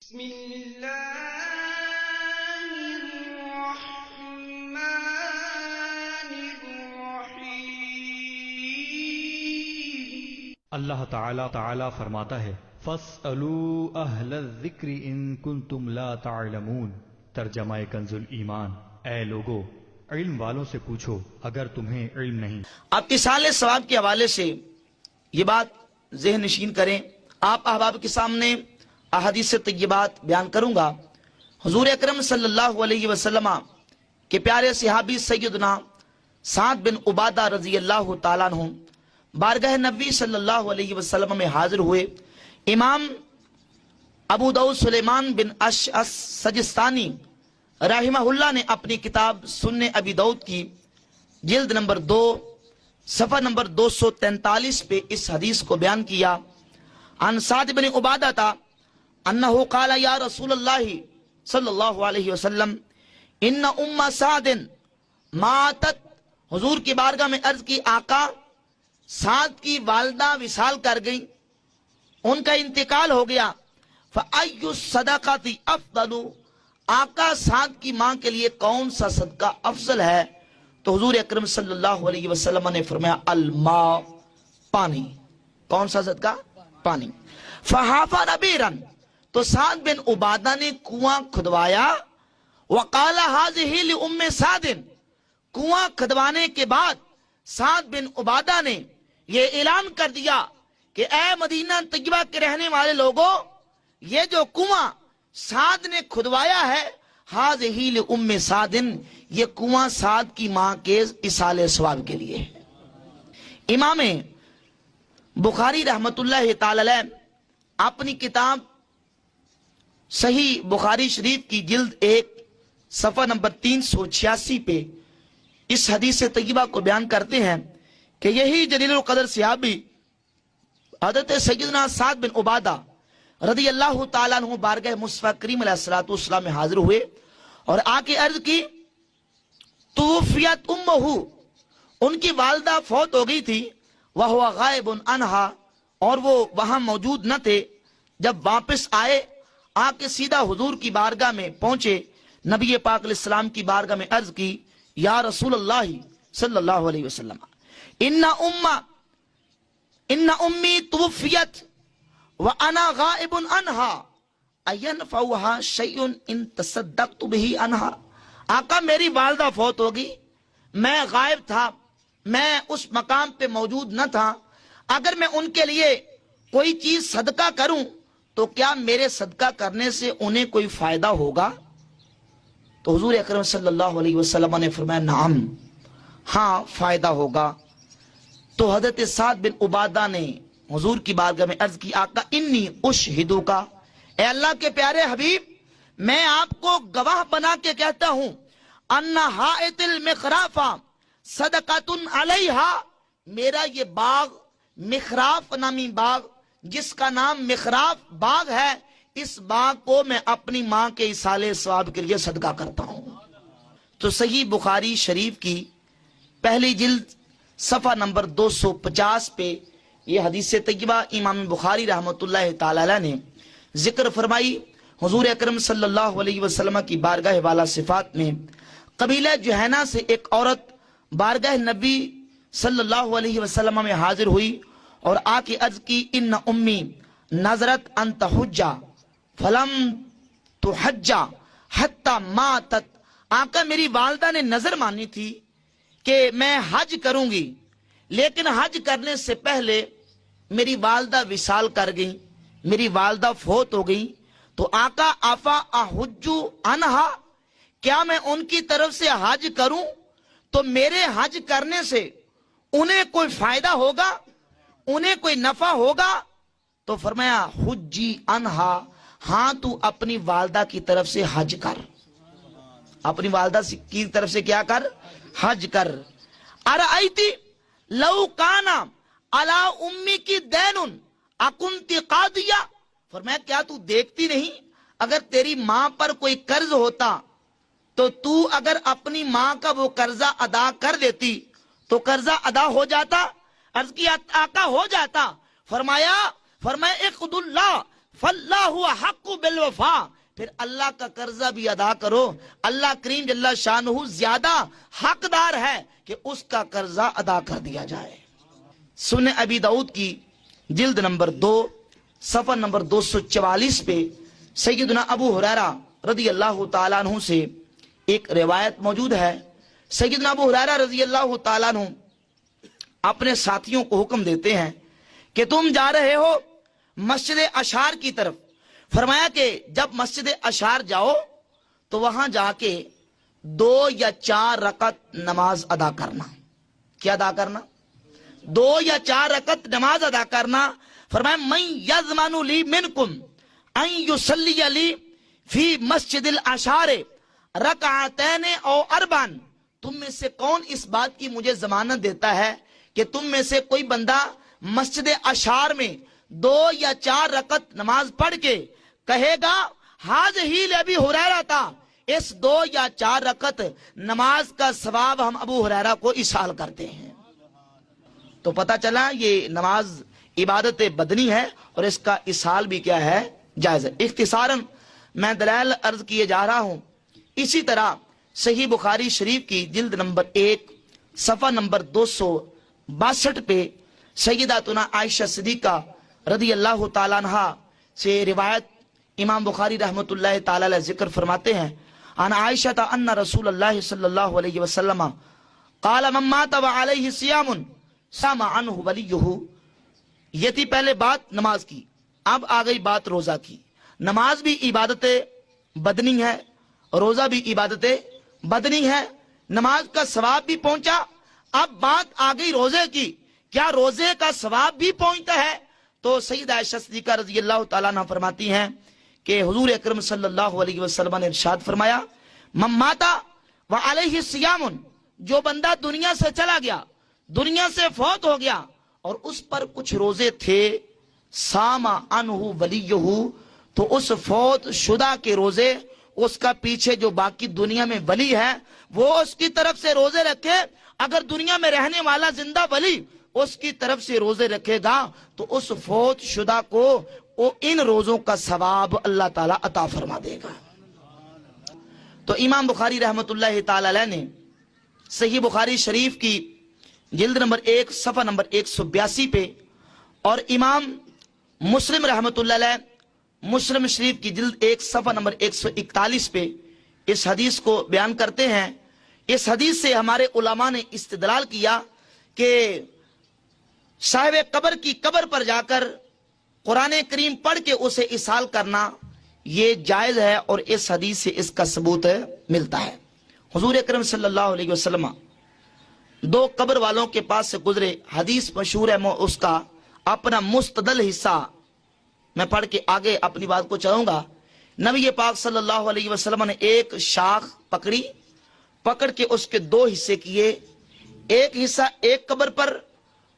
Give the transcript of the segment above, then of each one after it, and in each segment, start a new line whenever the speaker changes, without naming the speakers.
بسم اللہ الرحمن الرحیم۔
اللہ تعالی فرماتا ہے فَاسْأَلُوا أَهْلَ الذِّكْرِ إِن كُنتُمْ لَا تَعْلَمُونَ۔ ترجمہ کنز الایمان، اے لوگو علم والوں سے پوچھو اگر تمہیں علم نہیں۔
اب اصال ثواب کے حوالے سے یہ بات ذہن نشین کریں، آپ احباب کے سامنے احادیث طیبات بیان کروں گا۔ حضور اکرم صلی اللہ علیہ وسلم کے پیارے صحابی سیدنا سعد بن عبادہ رضی اللہ تعالیٰ عنہ بارگاہ نبی صلی اللہ علیہ وسلم میں حاضر ہوئے۔ امام ابو داؤد سلیمان بن اشعث سجستانی رحمہ اللہ نے اپنی کتاب سنن ابی داؤد کی جلد نمبر 2 صفحہ نمبر 243 پہ اس حدیث کو بیان کیا۔ عن سعد بن عبادہ تھا انہو قال یا رسول اللہ صلی اللہ علیہ وسلم ان ام سعد ماتت، حضور کی بارگاہ میں عرض کی آقا سعد کی والدہ وصال کر گئی، ان کا انتقال ہو گیا۔ فَأَيُّ الصَّدَقَةِ أَفْضَلُ، آقا سعد کی ماں کے لیے کون سا صدقہ افضل ہے؟ تو حضور اکرم صلی اللہ علیہ وسلم نے فرمایا الماء، پانی۔ کون سا صدقہ؟ پانی۔ فَحَافَرَ بِئْرًا، تو سعد بن عبادہ نے کنواں کھدوایا۔ وَقَالَ هَذِهِ لِأُمِّ سعد، کنواں کھدوانے کے بعد سعد بن عبادہ نے یہ اعلان کر دیا کہ اے مدینہ طیبہ کے رہنے والے لوگوں، یہ جو کنواں سعد نے کھدوایا ہے هَذِهِ لِأُمِّ سعد، یہ کنواں سعد کی ماں کے اصال ثواب کے لیے ہے۔ امام بخاری رحمت اللہ تعالی علیہ اپنی کتاب صحیح بخاری شریف کی جلد 1 صفحہ نمبر 386 پہ اس حدیث طیبہ کو بیان کرتے ہیں کہ یہی جلیل القدر صحابی حضرت سیدنا سعد بن عبادہ رضی اللہ تعالیٰ عنہ بارگاہ مصطفیٰ کریم علیہ السلام میں حاضر ہوئے اور آ کے عرض کی توفیت امہ، ان کی والدہ فوت ہو گئی تھی، وہو غائب عنہا، اور وہ وہاں موجود نہ تھے۔ جب واپس آئے آ کے سیدھا حضور کی بارگاہ میں پہنچے، نبی پاک علیہ السلام کی بارگاہ میں عرض کی یا رسول اللہ صلی اللہ علیہ وسلم ان امی توفیت وانا غائب عنہا اینفعها شیء ان تصدقت به عنہا، آقا میری والدہ فوت ہوگی، میں غائب تھا، میں اس مقام پہ موجود نہ تھا، اگر میں ان کے لیے کوئی چیز صدقہ کروں تو کیا میرے صدقہ کرنے سے انہیں کوئی فائدہ ہوگا؟ تو حضور اکرم صلی اللہ علیہ وسلم نے فرمایا نعم، ہاں فائدہ ہوگا۔ تو حضرت سعد بن عبادہ نے حضور کی بارگاہ میں عرض کی آقا انی اشہدو کا، اے اللہ کے پیارے حبیب میں آپ کو گواہ بنا کے کہتا ہوں ان حائط المخراف صدقۃ علیہا، میرا یہ باغ مخراف نامی باغ جس کا نام مخراف باغ ہے، اس باغ کو میں اپنی ماں کے اصال ثواب کے لیے صدقہ کرتا ہوں۔ تو صحیح بخاری شریف کی پہلی جلد صفحہ نمبر 250 پہ یہ حدیث طیبہ امام بخاری رحمت اللہ تعالی علیہ نے ذکر فرمائی۔ حضور اکرم صلی اللہ علیہ وسلم کی بارگاہ والا صفات میں قبیلہ جہینہ سے ایک عورت بارگاہ نبی صلی اللہ علیہ وسلم میں حاضر ہوئی اور آ کے عرض کی ان امی نظرت ان تحجا فلم تحجا حتی ماتت، آقا میری والدہ نے نظر مانی تھی کہ میں حج کروں گی، لیکن حج کرنے سے پہلے میری والدہ وصال کر گئی، میری والدہ فوت ہو گئی، تو آقا افا احجو عنہا، کیا میں ان کی طرف سے حج کروں تو میرے حج کرنے سے انہیں کوئی فائدہ ہوگا، انہیں کوئی نفع ہوگا؟ تو فرمایا حجی عنہا، ہاں تو اپنی والدہ کی طرف سے حج کر، اپنی والدہ کی طرف سے کیا کر؟ حج کر۔ ارأیتی لو کانا علی امی کی دین اکنتی قاضیہ، فرمایا کیا تو دیکھتی نہیں اگر تیری ماں پر کوئی قرض ہوتا تو تو اگر اپنی ماں کا وہ قرضہ ادا کر دیتی تو قرضہ ادا ہو جاتا؟ عرض کی آقا ہو جاتا۔ فرمایا اقض اللہ फल्लाहु हक़्क़ु बिल वफा, फिर अल्लाह का कर्जा भी अदा करो। अल्लाह करीम जल्ला शानहू ज्यादा हकदार है कि उसका कर्जा अदा कर दिया जाए। सुन्ने अबी दाऊद की जिल्द नंबर 2 सफर नंबर 244 पे सैयदना अबू हुरैरा रज़ी अल्लाह ताला अन्हु से एक रिवायत मौजूद है। सैयदना अबू हुरैरा रज़ी अल्लाह ताला अन्हु अपने साथियों को हुक्म देते हैं कि तुम जा रहे हो मस्जिद अशार की तरफ। फरमाया कि जब मस्जिद अशार जाओ तो वहां जाके 2 या 4 रकत नमाज अदा करना। क्या अदा करना? 2 या 4 रकत नमाज अदा करना। फरमाया मैं यज़मानु ली मिनकुम अन युसल्ली अली फी मस्जिदिल अशार रकअतैन औ अरबान, तुम में से कौन इस बात की मुझे जमानत देता है कि तुम में से कोई बंदा मस्जिद अशार में 2 या 4 रकत नमाज पढ़ के कहेगा हाज ही अबी हुरैरा था, इस 2 या 4 रकत नमाज का सवाब हम अबू हुरैरा को इसाल करते हैं। तो पता चला ये नमाज इबादत बदनी है और इसका इसाल भी क्या है? जायज है। इख्तिसारन मैं दलाल अर्ज किए जा रहा हूं। इसी तरह सही बुखारी शरीफ की जिल्द नंबर 1 सफा नंबर 262 पे सैयदातुना आयशा सिद्दीका रज़ी अल्लाह ताला अन्हा से रिवायत इमाम बुखारी रहमतुल्लाह ताला अलैह जिक्र फरमाते हैं, अन आयशा अन्ना रसूलुल्लाह सल्लल्लाहु अलैहि वसल्लम क़ाल मन मात व अलैहि सियामुन सामा अन्हु वलियुहु। ये थी पहले बात नमाज की, अब आ गई बात रोजा की। नमाज भी इबादत बदनी है, रोजा भी इबादत बदनी है, नमाज का सवाब भी पहुंचा। अब बात आ गई रोजे की, क्या रोजे का सवाब भी पहुंचता है? तो सैयदा आयशा सिद्दीका रज़ी अल्लाह ताला अन्हा फरमाती हैं कि हुजूर अकरम सल्लल्लाहु अलैहि वसल्लम ने इरशाद फरमाया, मन माता व अलैहि सियामुन, जो बंदा दुनिया से चला गया, दुनिया से फौत हो गया और उस पर कुछ रोजे थे, सामा अन्हु वलियुहु, तो उस फौत शुदा के रोजे, उसका पीछे जो बाकी दुनिया में वली है वो उसकी तरफ से रोजे रखे। अगर दुनिया में रहने वाला जिंदा वली उसकी तरफ से रोजे रखेगा तो उस फौत शुदा को वो इन रोजों का सवाब अल्लाह ताला अता फरमा देगा। तो इमाम बुखारी रहमतुल्लाह ताला अलैह ने सही बुखारी शरीफ की जिल्द नंबर 1 सफा नंबर 182 पे और इमाम मुस्लिम रहमतुल्लाह अलैह मुस्लिम शरीफ की जिल्द 1 सफा नंबर 141 पे इस हदीस को बयान करते हैं। इस हदीस से हमारे उलमा ने इस्तिदलाल किया कि साहिब कब्र की कब्र पर जाकर कुरान करीम पढ़ के उसे इसाल करना ये जायज है और इस हदीस से इसका सबूत मिलता है। हुजूर अकरम सल्लल्लाहु अलैहि वसल्लम 2 कब्र वालों के पास से गुजरे, हदीस मशहूर है, मैं उसका अपना मुस्तदल हिस्सा मैं पढ़ के आगे अपनी बात को चलाऊंगा। नबी पाक सल्लल्लाहु अलैहि वसल्लम ने एक शाख पकड़ी, पकड़ के उसके 2 हिस्से किए, एक हिस्सा एक कब्र पर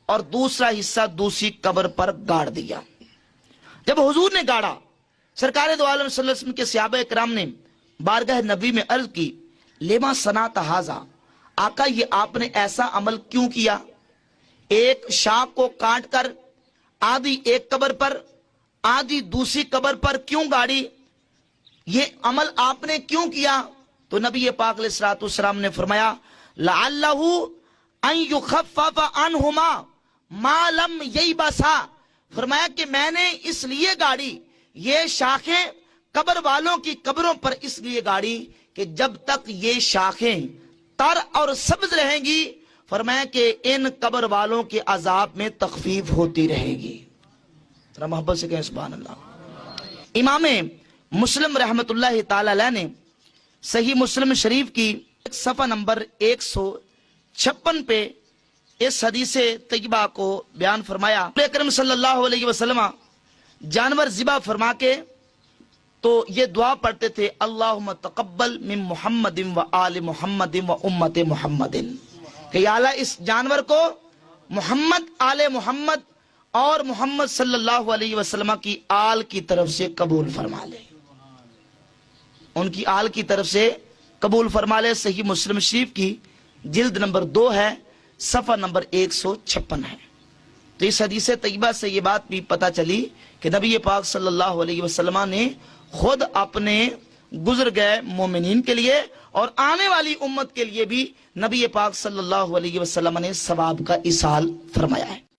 और दूसरा हिस्सा दूसरी कब्र पर गाड़ दिया। जब हुजूर ने गाड़ा, सरकार दो आलम सल्लल्लाहु अलैहि वसल्लम के सहाबा किराम ने बारगाह नबी में अर्ज की, लेमा सनात हाजा, आका ये आपने ऐसा अमल क्यों किया? एक शाख को काट कर आधी एक कब्र पर आधी दूसरी कब्र पर क्यों गाड़ी? ये अमल आपने क्यों किया? तो नबी पाक अलैहिस्सलातु वस्सलाम ने फरमाया, लअल्लहु अन युखफ्फफ अनहुमा मा लम ययबसा, फरमाया कि मैंने इसलिए गाड़ी ये शाखें कब्र वालों की कब्रों पर इसलिए गाड़ी कि जब तक ये शाखें तर और सब्ज रहेंगी, फरमाया कि इन कब्र वालों के अजाब में तखफीफ होती रहेगी। जरा मोहब्बत से कहें सुभान अल्लाह। इमाम मुस्लिम रहमतुल्लाह ताला अलैह ने सही मुस्लिम शरीफ की सफा नंबर 156 पे इस हदीस तैयबा को बयान फरमाया। अकरम सल्लल्लाहु अलैहि वसल्लम जानवर ज़िबा फरमा के तो ये दुआ पढ़ते थे, अल्लाहुम्मा तक़ब्बल मिन मुहम्मदिन व आले मुहम्मदिन व उम्मते मुहम्मदिन, कि या अल्लाह इस जानवर को मोहम्मद, आले मोहम्मद और मोहम्मद सल्लल्लाहु अलैहि वसल्लम की आल की तरफ से कबूल फरमा ले, उनकी आल की तरफ से कबूल फरमा ले। सही मुस्लिम शरीफ की जिल्द नंबर 2 है, सफा नंबर 156 है। تو اس حدیث طیبہ سے یہ بات بھی پتہ چلی کہ نبی پاک صلی اللہ علیہ وسلم نے خود اپنے گزر گئے مومنین کے لیے اور آنے والی امت کے لیے بھی نبی پاک صلی اللہ علیہ وسلم نے ثواب کا ایصال فرمایا ہے۔